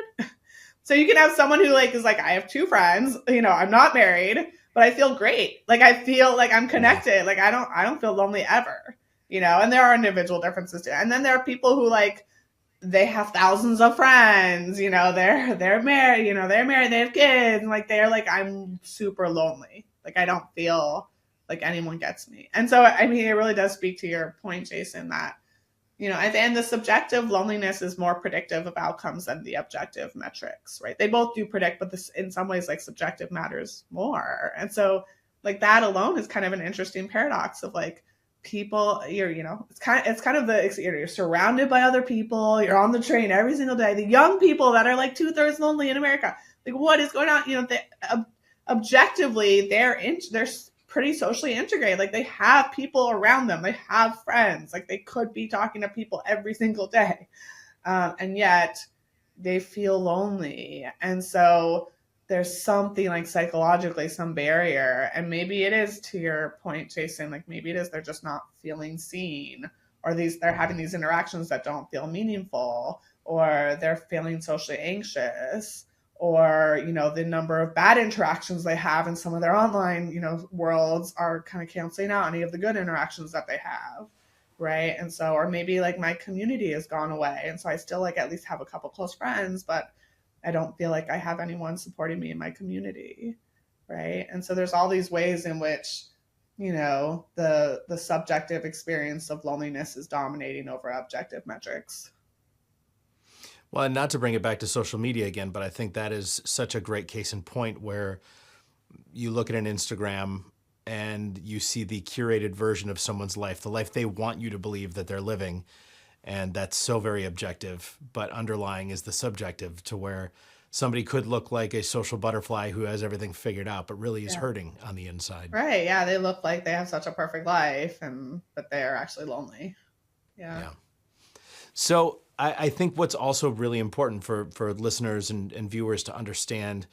So you can have someone who like is like, I have 2 friends, I'm not married, but I feel great. Like, I feel like I'm connected. Like, I don't feel lonely ever, and there are individual differences too. And then there are people who like, they have thousands of friends, they're married, they're married, they have kids. And like, they're like, I'm super lonely. Like, I don't feel like anyone gets me. And so, I mean, it really does speak to your point, Jason, that, at the end, the subjective loneliness is more predictive of outcomes than the objective metrics, right? They both do predict, but this, in some ways, like subjective matters more. And so like that alone is kind of an interesting paradox of like, people, it's kind of the, you're surrounded by other people, you're on the train every single day, the young people that are like 2/3 lonely in America, like what is going on? Objectively they're pretty socially integrated. Like they have people around them, they have friends, like they could be talking to people every single day, and yet they feel lonely. And so there's something like psychologically some barrier. And maybe it is, to your point, Jason, like maybe it is they're just not feeling seen, or they're having these interactions that don't feel meaningful, or they're feeling socially anxious, or the number of bad interactions they have in some of their online worlds are kind of canceling out any of the good interactions that they have, right? And so, or maybe like my community has gone away, and so I still like at least have a couple close friends, but I don't feel like I have anyone supporting me in my community, right? And so there's all these ways in which, the subjective experience of loneliness is dominating over objective metrics. Well, and not to bring it back to social media again, but I think that is such a great case in point where you look at an Instagram and you see the curated version of someone's life, the life they want you to believe that they're living. And that's so very objective, but underlying is the subjective, to where somebody could look like a social butterfly who has everything figured out, but really is hurting on the inside. Right. Yeah. They look like they have such a perfect life, but they're actually lonely. Yeah. So I think what's also really important for listeners and viewers to understand,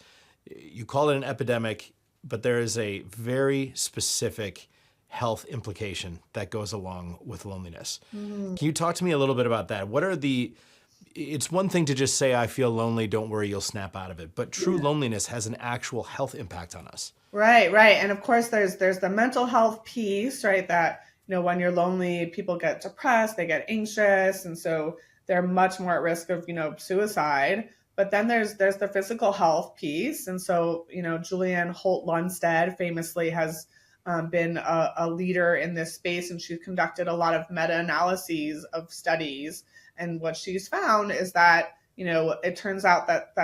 you call it an epidemic, but there is a very specific health implication that goes along with loneliness. Can you talk to me a little bit about that? It's one thing to just say, I feel lonely, don't worry, you'll snap out of it. But true loneliness has an actual health impact on us. Right, right. And of course there's the mental health piece, right? That, when you're lonely, people get depressed, they get anxious, and so they're much more at risk of, suicide. But then there's the physical health piece. And so, Julianne Holt-Lunstad famously has been a leader in this space, and she's conducted a lot of meta-analyses of studies. And what she's found is that, it turns out that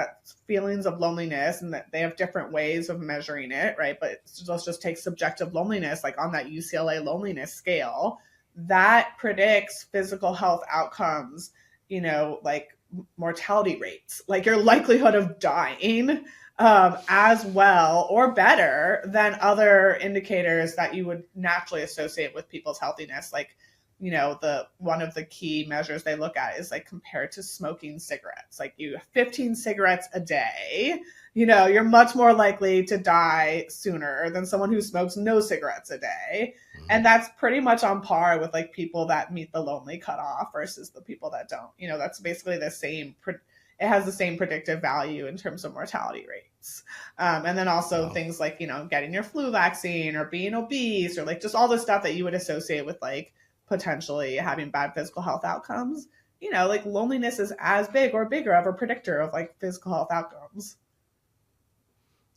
feelings of loneliness, and that they have different ways of measuring it, right? But let's just take subjective loneliness, like on that UCLA loneliness scale, that predicts physical health outcomes, like mortality rates, like your likelihood of dying, as well or better than other indicators that you would naturally associate with people's healthiness. Like, the one of the key measures they look at is like compared to smoking cigarettes. Like, you 15 cigarettes a day, you're much more likely to die sooner than someone who smokes no cigarettes a day. And that's pretty much on par with like people that meet the lonely cutoff versus the people that don't. That's basically the same. It has the same predictive value in terms of mortality rates. And then also things like, getting your flu vaccine or being obese, or like just all the stuff that you would associate with like potentially having bad physical health outcomes. Like loneliness is as big or bigger of a predictor of like physical health outcomes.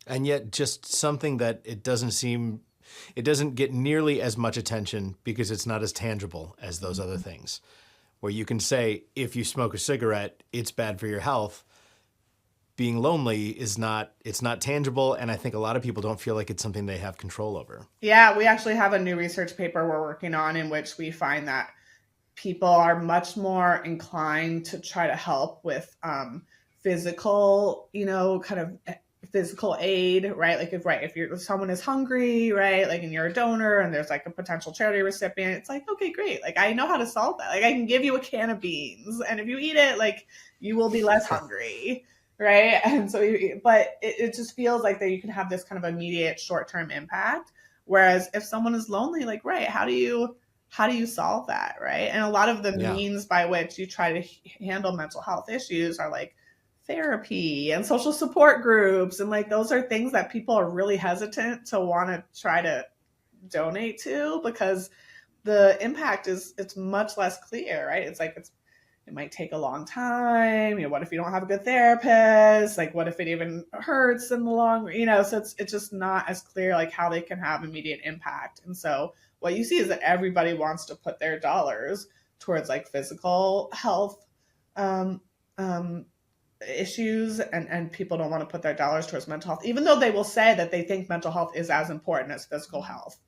And yet just something that it doesn't get nearly as much attention because it's not as tangible as those other things, where you can say, if you smoke a cigarette, it's bad for your health. Being lonely it's not tangible. And I think a lot of people don't feel like it's something they have control over. Yeah, we actually have a new research paper we're working on in which we find that people are much more inclined to try to help with physical, kind of physical aid, right? Like if someone is hungry, right? Like, and you're a donor and there's like a potential charity recipient, it's like, okay, great. Like, I know how to solve that. Like, I can give you a can of beans, and if you eat it, like, you will be less hungry. Right. And so, but it just feels like that you can have this kind of immediate short-term impact. Whereas if someone is lonely, like, right, how do you solve that? Right. And a lot of the means by which you try to handle mental health issues are like therapy and social support groups. And like, those are things that people are really hesitant to want to try to donate to, because the impact it's much less clear, right? It's like, it might take a long time. What if you don't have a good therapist? Like, what if it even hurts in the long, so it's just not as clear, like how they can have immediate impact. And so what you see is that everybody wants to put their dollars towards like physical health, issues, and people don't want to put their dollars towards mental health, even though they will say that they think mental health is as important as physical health.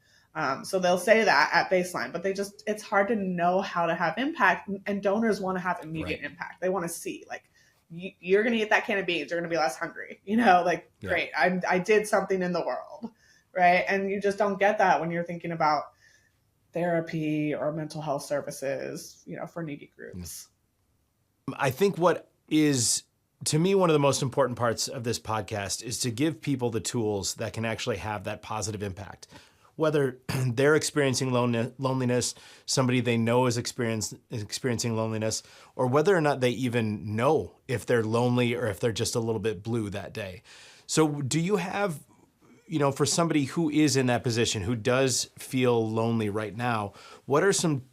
So they'll say that at baseline, but it's hard to know how to have impact, and donors want to have immediate impact. They want to see, like, you're going to eat that can of beans, you're going to be less hungry, great. I did something in the world. Right. And you just don't get that when you're thinking about therapy or mental health services, for needy groups. I think what is, to me, one of the most important parts of this podcast is to give people the tools that can actually have that positive impact. Whether they're experiencing loneliness, somebody they know is experiencing loneliness, or whether or not they even know if they're lonely or if they're just a little bit blue that day. So do you have, for somebody who is in that position, who does feel lonely right now, what are some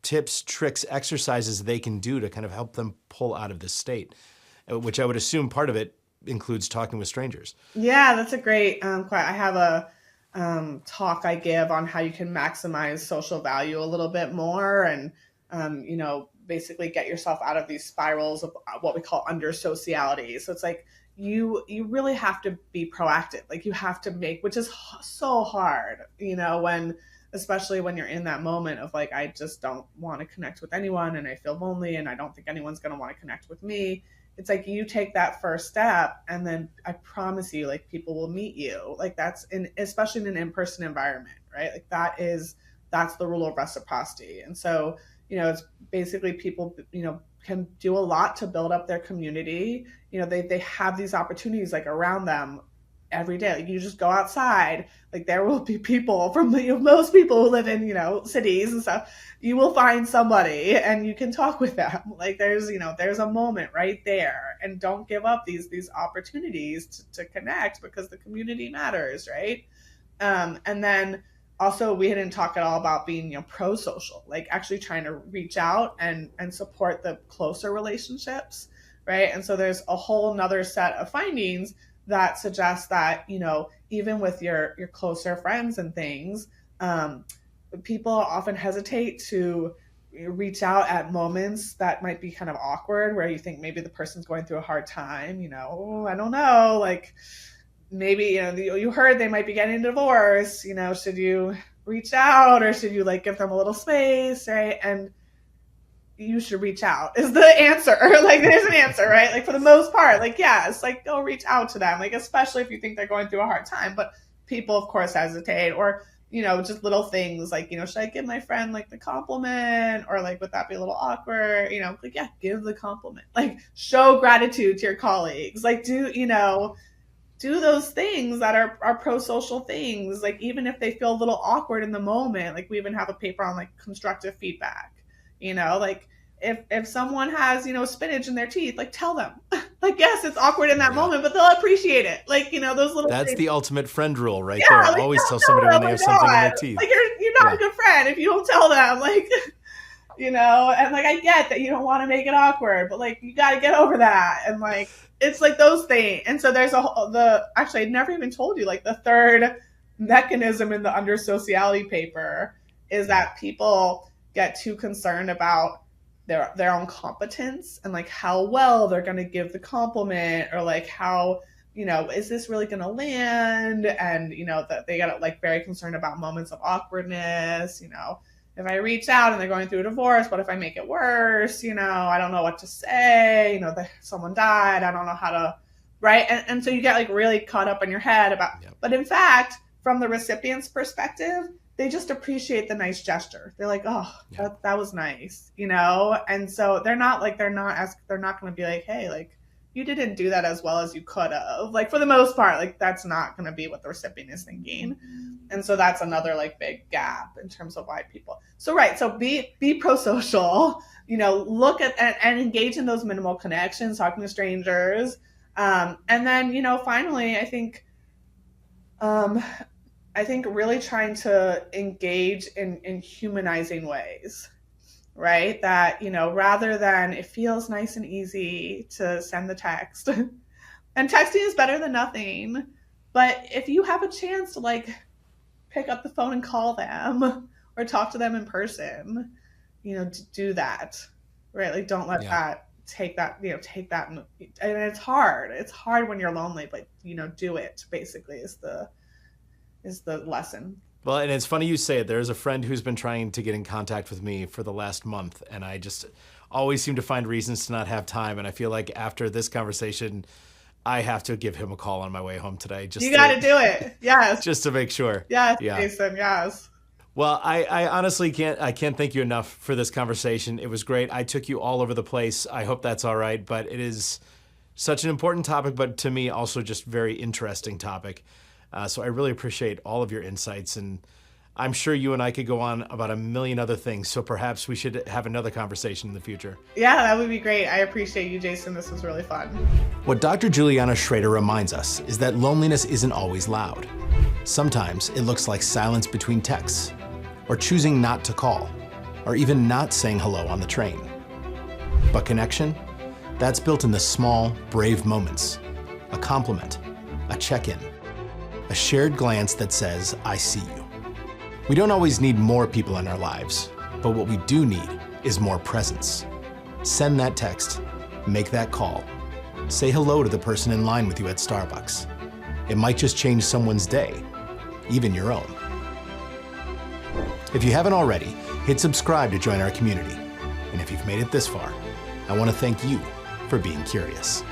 tips, tricks, exercises they can do to kind of help them pull out of this state? Which I would assume part of it includes talking with strangers. Yeah, that's a great question. I have a talk I give on how you can maximize social value a little bit more, and basically get yourself out of these spirals of what we call under sociality. So it's like you really have to be proactive. Like, you have to make, which is so hard, when especially when you're in that moment of like, I just don't want to connect with anyone and I feel lonely and I don't think anyone's going to want to connect with me. It's like you take that first step and then I promise you, like, people will meet you. Like, that's especially in an in-person environment, right? Like that's the rule of reciprocity. And so, it's basically people, can do a lot to build up their community. They have these opportunities like around them every day. Like, you just go outside, like there will be people from most people who live in cities and stuff. You will find somebody and you can talk with them. Like there's a moment right there, and don't give up these opportunities to connect, because the community matters, right? And then also, we didn't talk at all about being pro-social, like actually trying to reach out and support the closer relationships, right? And so there's a whole nother set of findings that suggest that, even with your closer friends and things, people often hesitate to reach out at moments that might be kind of awkward, where you think maybe the person's going through a hard time, I don't know, like maybe, you heard they might be getting a divorce, should you reach out or should you like give them a little space, right? And you should reach out is the answer. Like there's an answer, right? Like for the most part, like, yes, like go reach out to them, like especially if you think they're going through a hard time. But people of course hesitate, or just little things like, should I give my friend like the compliment, or like would that be a little awkward? Like, yeah, give the compliment, like show gratitude to your colleagues, like do those things that are pro-social things, like even if they feel a little awkward in the moment. Like we even have a paper on like constructive feedback, like if someone has, spinach in their teeth, like tell them, like, yes, it's awkward in that moment, but they'll appreciate it. Like, those little That's things. the ultimate friend rule right there. Like, always tell somebody when they have something in their teeth. Like you're not a good friend if you don't tell them, like, and like I get that you don't want to make it awkward, but like you got to get over that. And like it's like those things. And so there's actually I never even told you, like the third mechanism in the under sociality paper is that people get too concerned about their own competence and like how well they're going to give the compliment, or like how, is this really going to land? And, that they get like very concerned about moments of awkwardness. If I reach out and they're going through a divorce, what if I make it worse? I don't know what to say, someone died, I don't know how to, right? And so you get like really caught up in your head about, but in fact, from the recipient's perspective, they just appreciate the nice gesture. They're like, oh, that was nice, And so they're not going to be like, hey, like you didn't do that as well as you could have. Like for the most part, like that's not going to be what the recipient is thinking. And so that's another like big gap in terms of why people. So, right. So be pro-social, look at and engage in those minimal connections, talking to strangers. And then, finally, I think really trying to engage in humanizing ways, right? That, rather than it feels nice and easy to send the text and texting is better than nothing. But if you have a chance to like pick up the phone and call them or talk to them in person, to do that, right? Like don't let that take that. And it's hard. It's hard when you're lonely, but do it basically is the lesson. Well, and it's funny you say it. There's a friend who's been trying to get in contact with me for the last month, and I just always seem to find reasons to not have time. And I feel like after this conversation, I have to give him a call on my way home today. You got to do it. Yes. Just to make sure. Yes, Jason. Yes. Well, I honestly can't thank you enough for this conversation. It was great. I took you all over the place. I hope that's all right. But it is such an important topic, but to me also just very interesting topic. So I really appreciate all of your insights, and I'm sure you and I could go on about a million other things. So perhaps we should have another conversation in the future. Yeah, that would be great. I appreciate you, Jason. This was really fun. What Dr. Juliana Schroeder reminds us is that loneliness isn't always loud. Sometimes it looks like silence between texts, or choosing not to call, or even not saying hello on the train. But connection? That's built in the small, brave moments. A compliment, a check-in, a shared glance that says, I see you. We don't always need more people in our lives, but what we do need is more presence. Send that text, make that call, say hello to the person in line with you at Starbucks. It might just change someone's day, even your own. If you haven't already, hit subscribe to join our community. And if you've made it this far, I want to thank you for being curious.